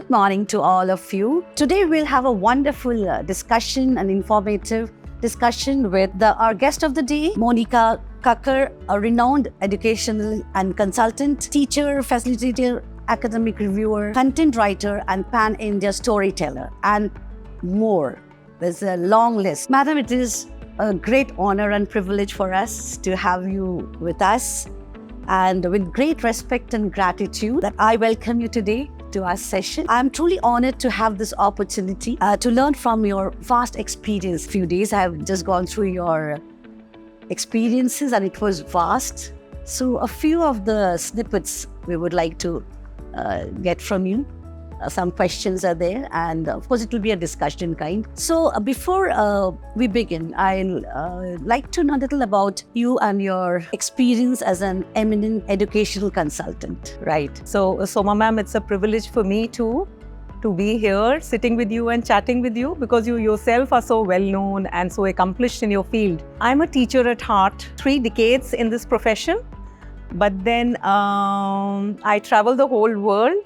Good morning to all of you. Today we'll have a wonderful discussion, an informative discussion with our guest of the day, Monica Kakkar, a renowned educational and consultant, teacher, facilitator, academic reviewer, content writer, and pan-India storyteller, and more. There's a long list. Madam, it is a great honor and privilege for us to have you with us. And with great respect and gratitude that I welcome you today to our session. I'm truly honored to have this opportunity to learn from your vast experience. Few days I have just gone through your experiences and it was vast. So a few of the snippets we would like to get from you. Some questions are there, and of course it will be a discussion kind. So before we begin, I'll like to know a little about you and your experience as an eminent educational consultant. Right. So Soma ma'am, it's a privilege for me to be here sitting with you and chatting with you, because you yourself are so well known and so accomplished in your field. I'm a teacher at heart, 3 decades in this profession, but then I travel the whole world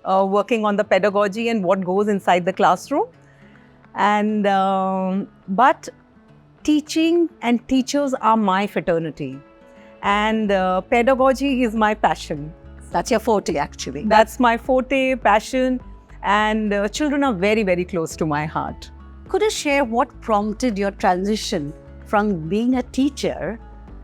working on the pedagogy and what goes inside the classroom. And but teaching and teachers are my fraternity, and pedagogy is my passion. That's your forte, actually. That's my forte, passion, and children are very, very close to my heart. Could you share what prompted your transition from being a teacher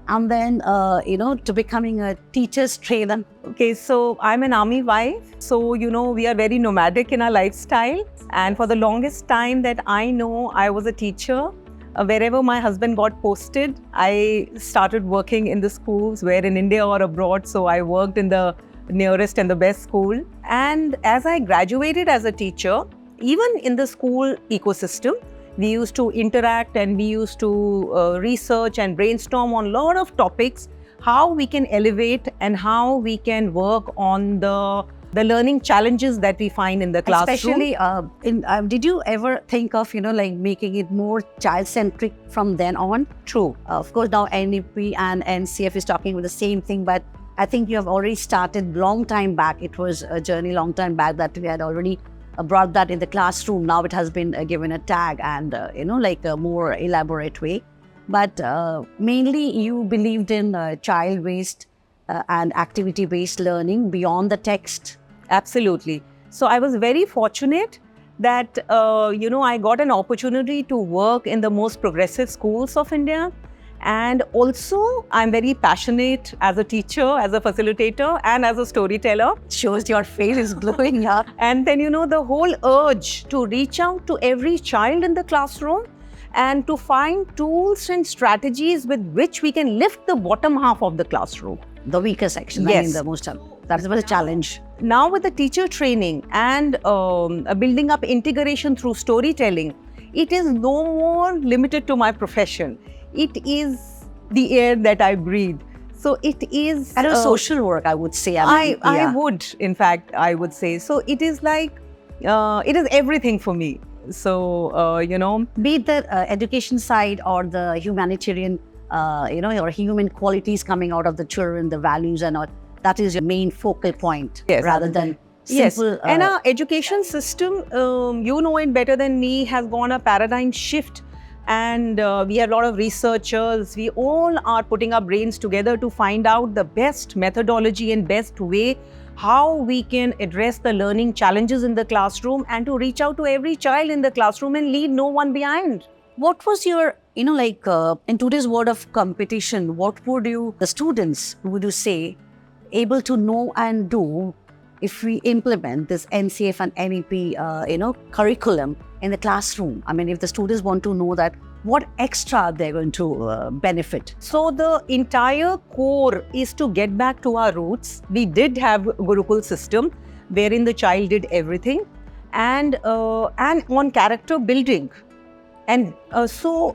and then, to becoming a teacher's trainer? Okay, so I'm an army wife. So, we are very nomadic in our lifestyle. And for the longest time that I know, I was a teacher. Wherever my husband got posted, I started working in the schools, where in India or abroad. So I worked in the nearest and the best school. And as I graduated as a teacher, even in the school ecosystem, we used to interact and we used to research and brainstorm on a lot of topics, how we can elevate and how we can work on the learning challenges that we find in the classroom. Especially, did you ever think of, making it more child-centric from then on? True. Of course, now NEP and NCF is talking about the same thing, but I think you have already started long time back. It was a journey long time back that we had already brought that in the classroom. Now it has been given a tag and, a more elaborate way. But mainly you believed in child-based and activity-based learning beyond the text. Absolutely. So I was very fortunate that, I got an opportunity to work in the most progressive schools of India. And also, I'm very passionate as a teacher, as a facilitator, and as a storyteller. Shows your face is glowing up. And then, the whole urge to reach out to every child in the classroom and to find tools and strategies with which we can lift the bottom half of the classroom. The weaker section. Yes. That was a challenge. Now with the teacher training and building up integration through storytelling, it is no more limited to my profession. It is the air that I breathe. So it is... And a social work, I would say. I would say. So it is like, it is everything for me. So, Be it the education side or the humanitarian, or human qualities coming out of the children, the values and all, that is your main focal point. Yes. Rather than simple... Yes. And our education system, you know it better than me, has gone a paradigm shift. And we have a lot of researchers. We all are putting our brains together to find out the best methodology and best way how we can address the learning challenges in the classroom and to reach out to every child in the classroom and leave no one behind. What was your, in today's world of competition, what would the students, would you say, able to know and do if we implement this NCF and NEP, curriculum in the classroom? I mean, if the students want to know that, what extra they're going to benefit? So the entire core is to get back to our roots. We did have Gurukul system wherein the child did everything, and on character building. And so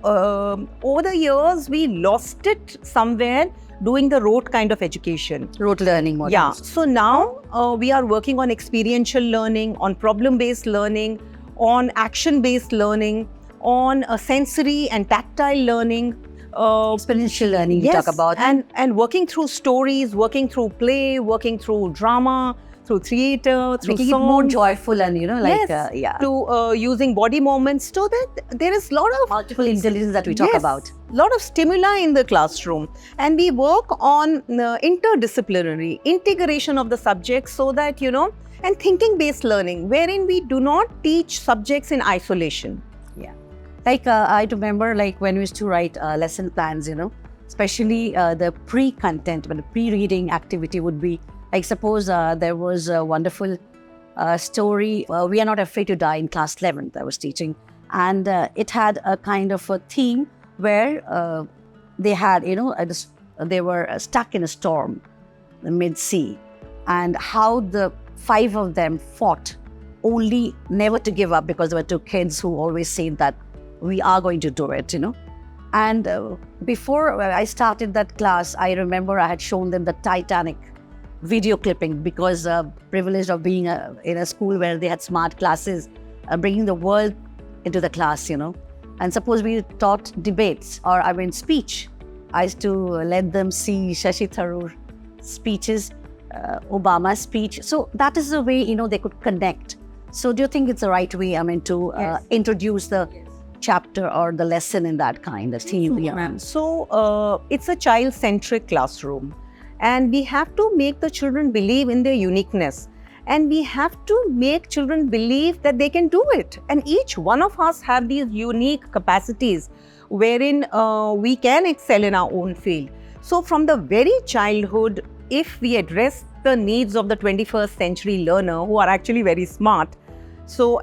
over the years, we lost it somewhere doing the rote kind of education. Rote learning models. Yeah. So now we are working on experiential learning, on problem-based learning, on action-based learning, on sensory and tactile learning. Experiential learning, yes, you talk about. And working through stories, working through play, working through drama. through theatre, through Making it more songs, joyful and, like, yes, yeah, to using body movements, so that there is a lot of multiple intelligence that we talk Yes, about. lot of stimuli in the classroom, and we work on interdisciplinary integration of the subjects, so that and thinking based learning, wherein we do not teach subjects in isolation. Yeah. Like, I remember, like, when we used to write lesson plans, especially the pre-content, when the pre-reading activity would be, like, suppose there was a wonderful story, We Are Not Afraid to Die, in class 11th I was teaching. And it had a kind of a theme where they had, they were stuck in a storm, mid-sea, and how the 5 of them fought only never to give up, because there were 2 kids who always said that we are going to do it, And before I started that class, I remember I had shown them the Titanic video clipping, because privileged of being in a school where they had smart classes, bringing the world into the class, And suppose we taught debates or, speech. I used to let them see Shashi Tharoor speeches, Obama's speech. So that is the way, they could connect. So do you think it's the right way, to Yes. introduce the chapter or the lesson in that kind of theme? Yeah. So it's a child-centric classroom, and we have to make the children believe in their uniqueness, and we have to make children believe that they can do it. And each one of us have these unique capacities wherein we can excel in our own field. So from the very childhood, if we address the needs of the 21st century learner, who are actually very smart,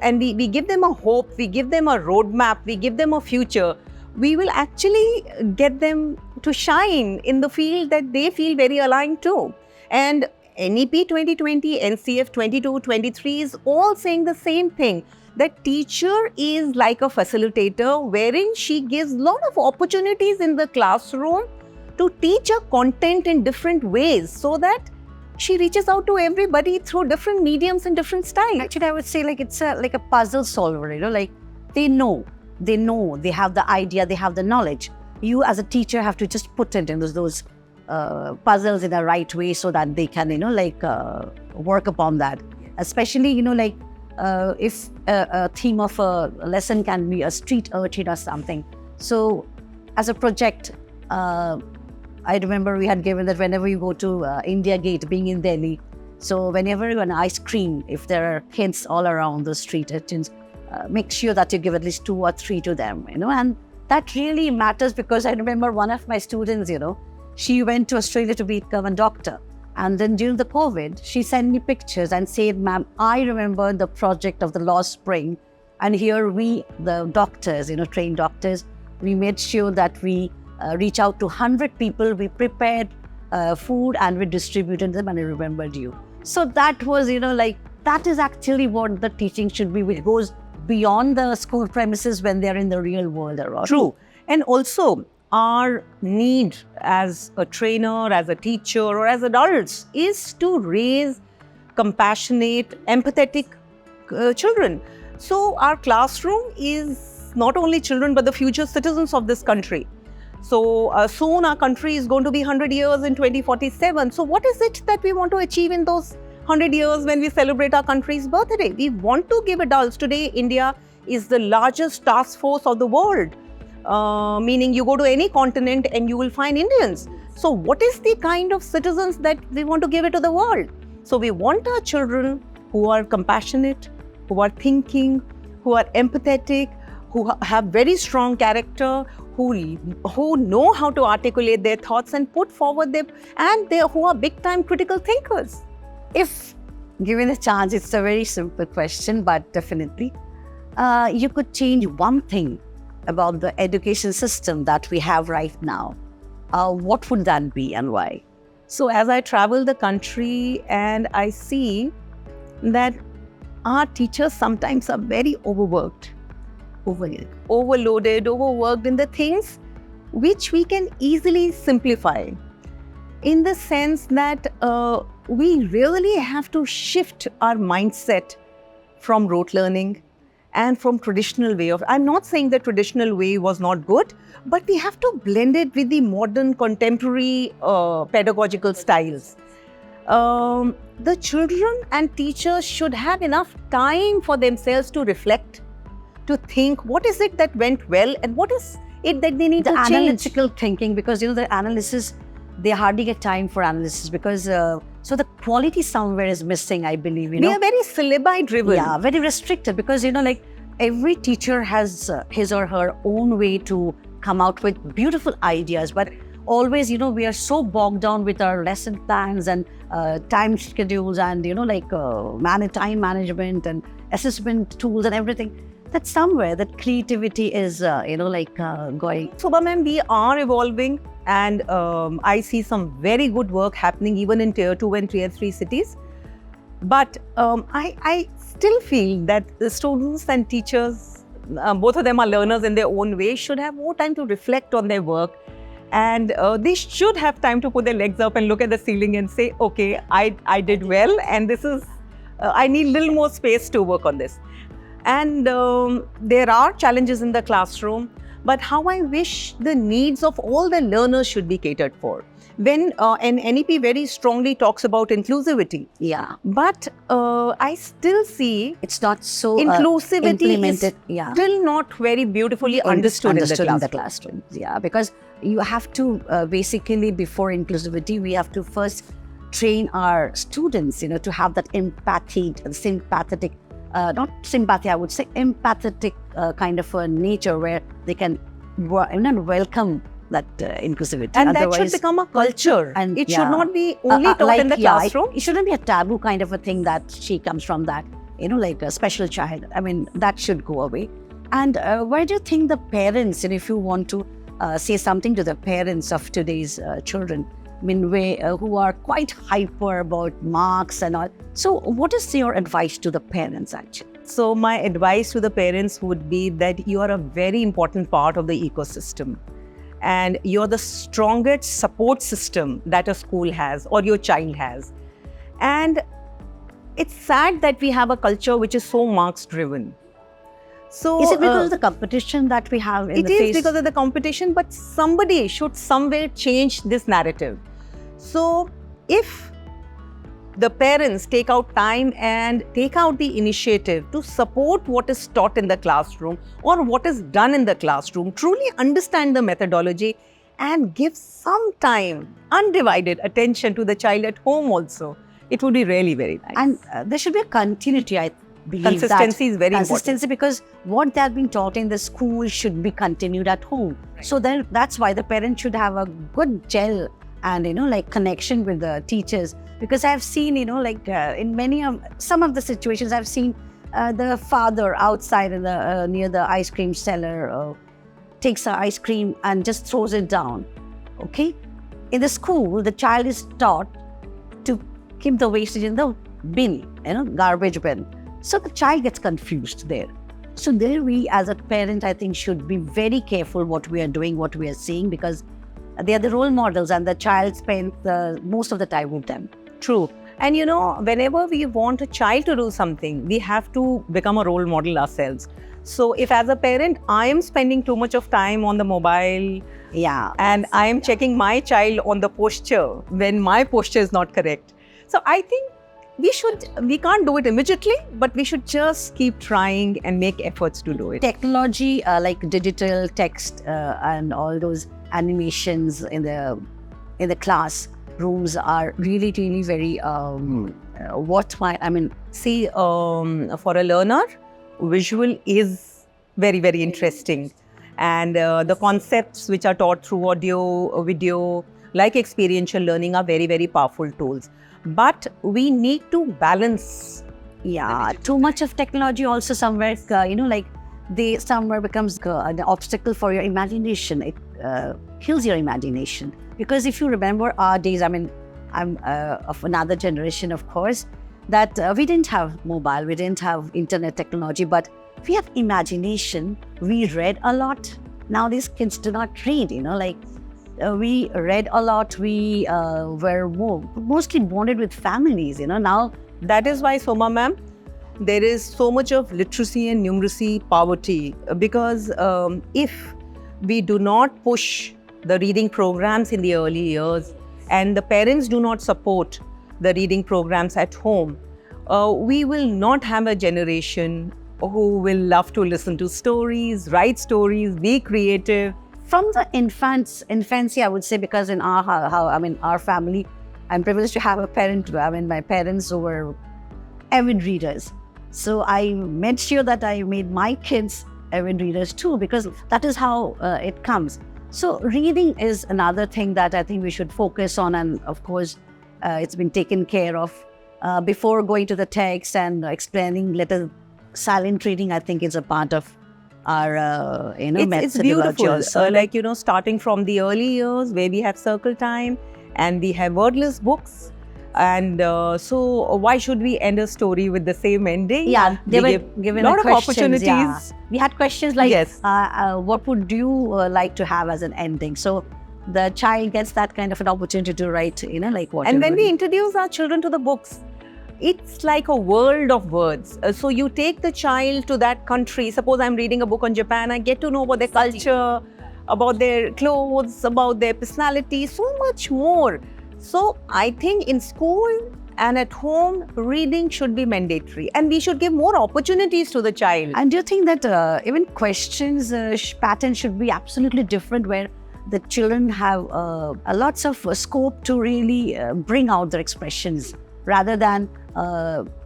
and we give them a hope, we give them a roadmap, we give them a future, we will actually get them to shine in the field that they feel very aligned to. And NEP 2020, NCF 22-23 is all saying the same thing, that teacher is like a facilitator, wherein she gives a lot of opportunities in the classroom to teach a content in different ways, so that she reaches out to everybody through different mediums and different styles. Actually, I would say, like, it's like a puzzle solver, like they know, they have the idea, they have the knowledge. You as a teacher have to just put it in those puzzles in the right way, so that they can, work upon that. Especially, if a theme of a lesson can be a street urchin or something. So as a project, I remember we had given that whenever you go to India Gate, being in Delhi, so whenever you want ice cream, if there are kids all around the street urchins, make sure that you give at least 2 or 3 to them, and that really matters, because I remember one of my students, she went to Australia to become a doctor. And then during the COVID, she sent me pictures and said, "Ma'am, I remember the project of the Lost Spring. And here we, the doctors, trained doctors, we made sure that we reach out to 100 people. We prepared food and we distributed them, and I remembered you." So that was, that is actually what the teaching should be, which goes beyond the school premises when they're in the real world around. True. And also, our need as a trainer, as a teacher, or as adults is to raise compassionate, empathetic children. So our classroom is not only children, but the future citizens of this country. So soon our country is going to be 100 years in 2047. So what is it that we want to achieve in those 100 years when we celebrate our country's birthday? We want to give adults. Today, India is the largest task force of the world. Meaning you go to any continent and you will find Indians. So what is the kind of citizens that we want to give it to the world? So we want our children who are compassionate, who are thinking, who are empathetic, who have very strong character, who know how to articulate their thoughts and put forward them, and who are big time critical thinkers. If given a chance, it's a very simple question, but definitely, you could change one thing about the education system that we have right now, what would that be and why? So as I travel the country and I see that our teachers sometimes are very overworked, overloaded, overworked in the things which we can easily simplify, in the sense that we really have to shift our mindset from rote learning and from traditional way of, I'm not saying the traditional way was not good, but we have to blend it with the modern contemporary pedagogical styles. the children and teachers should have enough time for themselves to reflect, to think what is it that went well and what is it that they need The to change. analytical thinking, because the analysis, they hardly get time for analysis because so the quality somewhere is missing, I believe. We are very syllabi driven. Yeah, very restricted because like every teacher has his or her own way to come out with beautiful ideas, but always we are so bogged down with our lesson plans and time schedules and time management and assessment tools and everything, that somewhere that creativity is going. Shobha ma'am, we are evolving, and I see some very good work happening even in tier 2 and tier 3 cities. But I still feel that the students and teachers, both of them are learners in their own way, should have more time to reflect on their work. And they should have time to put their legs up and look at the ceiling and say, okay, I did well, and this is, I need a little more space to work on this. And there are challenges in the classroom, but how I wish the needs of all the learners should be catered for. When an NEP very strongly talks about inclusivity, Yeah, but I still see it's not so inclusivity implemented. is still not very beautifully understood in the classroom. Yeah, because you have to basically, before inclusivity, we have to first train our students, to have that empathy, sympathetic, not sympathy, I would say empathetic kind of a nature where they can welcome that inclusivity. And that should become a culture. And it should not be only taught in the classroom. It shouldn't be a taboo kind of a thing that she comes from that, like a special child. I mean, that should go away. And why do you think the parents, if you want to say something to the parents of today's children, I mean, who are quite hyper about marks and all. So what is your advice to the parents actually? So my advice to the parents would be that you are a very important part of the ecosystem. And you're the strongest support system that a school has or your child has. And it's sad that we have a culture which is so marks driven. So is it because of the competition that we have in the face? It is because of the competition, but somebody should somewhere change this narrative. So if the parents take out time and take out the initiative to support what is taught in the classroom or what is done in the classroom, truly understand the methodology and give some time, undivided attention to the child at home also, it would be really very nice. And there should be a continuity, I believe. Consistency is very important. Consistency, because what they have been taught in the school should be continued at home. Right. So then that's why the parent should have a good gel and connection with the teachers. Because I've seen, in some of the situations, I've seen the father outside in the near the ice cream seller takes the ice cream and just throws it down. Okay, in the school, the child is taught to keep the wastage in the bin, garbage bin. So the child gets confused there. So there we, as a parent, I think, should be very careful what we are doing, what we are saying, because they are the role models and the child spends most of the time with them. True. And whenever we want a child to do something, we have to become a role model ourselves. So if as a parent, I am spending too much of time on the mobile, and I am checking my child on the posture when my posture is not correct. So I think we can't do it immediately, but we should just keep trying and make efforts to do it. Technology, like digital text and all those animations in the class rooms are really very See, for a learner, visual is very interesting, and the concepts which are taught through audio, video, like experiential learning, are very powerful tools. But we need to balance. Yeah, too much of technology also somewhere, they somewhere becomes an obstacle for your imagination. It kills your imagination. Because if you remember our days, I'm of another generation, of course, that we didn't have mobile, we didn't have internet technology, but we have imagination. We read a lot. Now these kids do not read, we read a lot. We were mostly bonded with families, now. That is why, Soma ma'am, there is so much of literacy and numeracy poverty, because if we do not push the reading programs in the early years and the parents do not support the reading programs at home, we will not have a generation who will love to listen to stories, write stories, be creative. From the infancy, I would say, because in our family, I'm privileged to have a parent. I mean, my parents who were avid readers. So I made sure that I made my kids avid readers too, because that is how it comes. So reading is another thing that I think we should focus on, and of course, it's been taken care of before going to the text and explaining letter. Silent reading, I think, is a part of our It's beautiful. Starting from the early years where we have circle time and we have wordless books. And so why should we end a story with the same ending? Yeah, they were given a lot of questions, opportunities. Yeah. We had questions like, Yes. What would you like to have as an ending? So the child gets that kind of an opportunity to write, like what. And when we introduce our children to the books, it's like a world of words. So you take the child to that country. Suppose I'm reading a book on Japan, I get to know about their culture, about their clothes, about their personality, so much more. So I think in school and at home, reading should be mandatory, and we should give more opportunities to the child. And do you think that even questions pattern should be absolutely different, where the children have lots of scope to really bring out their expressions, rather than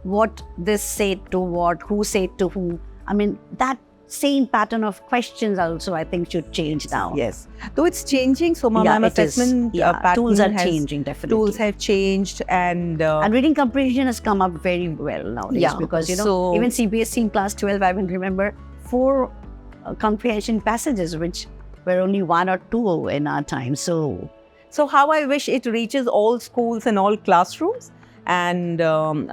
what this said to what, who said to who? I mean, that same pattern of questions also, I think, should change now. Yes, though it's changing. So, ma'am, assessment pattern tools are changing, definitely. Tools have changed, and reading comprehension has come up very well nowadays. Yeah, because even CBSE in class 12, I will remember 4 comprehension passages, which were only 1 or 2 in our time. So how I wish it reaches all schools and all classrooms, and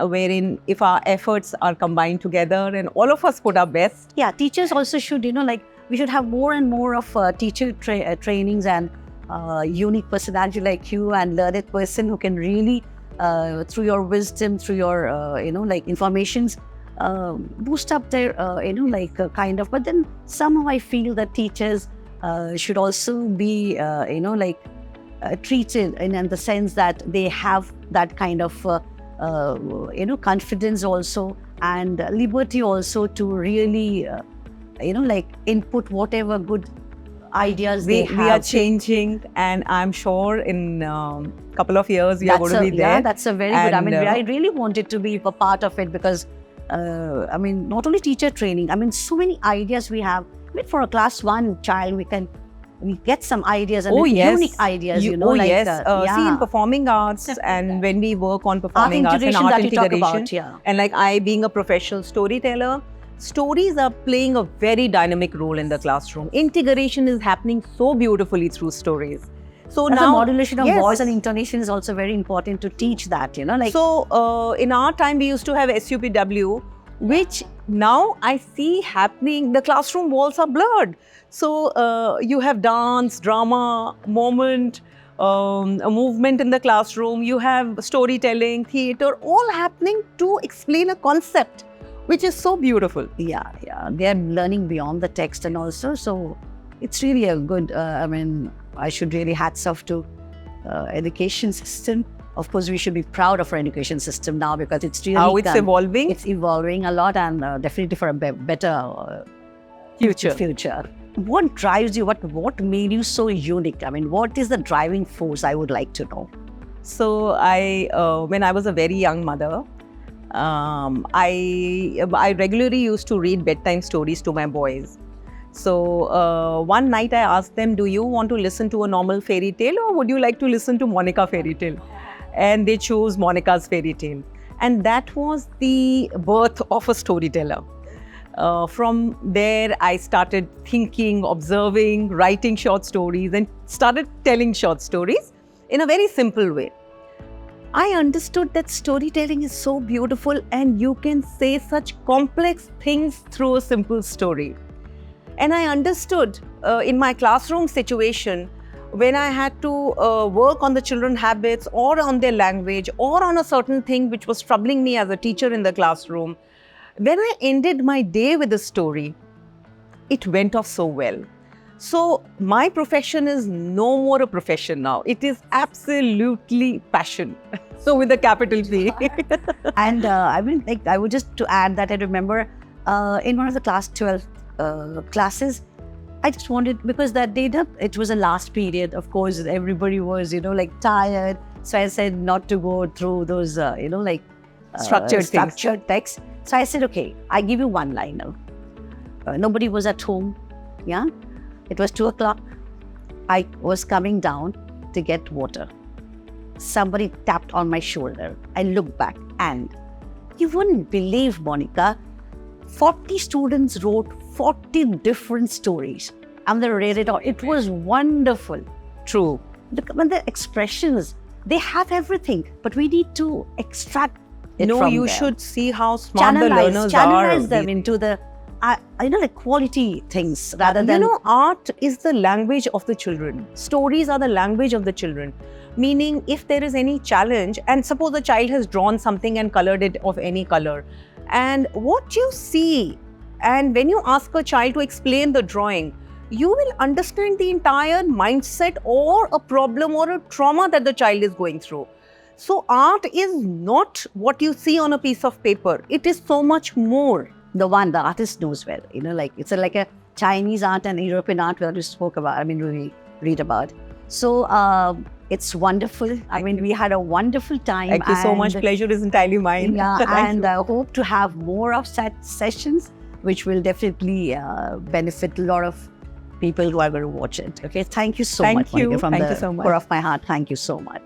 wherein if our efforts are combined together and all of us put our best. Yeah, teachers also should, we should have more and more of teacher trainings and unique personality like you and learned person who can really, through your wisdom, through your, informations, boost up their, kind of. But then somehow I feel that teachers should also be, treated in the sense that they have that kind of confidence also, and liberty also to really input whatever good ideas they have. We are changing, and I'm sure in couple of years we are going to be there. Yeah, that's a very good. I mean, I really wanted to be a part of it, because not only teacher training, so many ideas we have. I mean, for a class 1 child, we get some ideas and unique ideas, See, in performing arts, and when we work on performing arts and art integration, and like I being a professional storyteller, stories are playing a very dynamic role in the classroom. Integration is happening so beautifully through stories. So now, modulation of voice and intonation is also very important to teach that, So in our time, we used to have SUPW, which now I see happening. The classroom walls are blurred. So you have dance, drama, moment, a movement in the classroom. You have storytelling, theatre, all happening to explain a concept, which is so beautiful. Yeah. They are learning beyond the text, and also, so it's really a good, I should really hats off to education system. Of course, we should be proud of our education system now, because it's really how it's evolving. It's evolving a lot, and definitely for a better future. What drives you? What made you so unique? I mean, what is the driving force? I would like to know. So when I was a very young mother, I regularly used to read bedtime stories to my boys. So one night I asked them, do you want to listen to a normal fairy tale, or would you like to listen to Monica fairy tale? And they chose Monica's fairy tale. And that was the birth of a storyteller. From there, I started thinking, observing, writing short stories, and started telling short stories in a very simple way. I understood that storytelling is so beautiful, and you can say such complex things through a simple story. And I understood in my classroom situation, when I had to work on the children's habits, or on their language, or on a certain thing which was troubling me as a teacher in the classroom, when I ended my day with a story, it went off so well. So my profession is no more a profession now. It is absolutely passion. So with a capital P. And I mean, like, I would just to add that I remember in one of the class 12 classes, I just wanted, because that day it was a last period. Of course, everybody was, like tired. So I said not to go through those, structured text. So I said, okay, I give you one liner. Nobody was at home. Yeah. It was 2 o'clock. I was coming down to get water. Somebody tapped on my shoulder. I looked back and you wouldn't believe, Monica, 40 students wrote 40 different stories and they read it all. It was wonderful. True. When the expressions, they have everything, but we need to extract it from you there. should see how smart the learners channelize are. them into the, like quality things rather than... art is the language of the children. Stories are the language of the children. Meaning, if there is any challenge, and suppose a child has drawn something and colored it of any color, and what you see, and when you ask a child to explain the drawing, you will understand the entire mindset or a problem or a trauma that the child is going through. So art is not what you see on a piece of paper. It is so much more. The one the artist knows well, like it's like a Chinese art and European art we spoke about, we read about. So it's wonderful. We had a wonderful time. Thank you so much. Pleasure is entirely mine. Yeah, and I hope to have more of such sessions, which will definitely benefit a lot of people who are going to watch it. Okay, thank you so much, Monica, from the core of my heart. Thank you so much.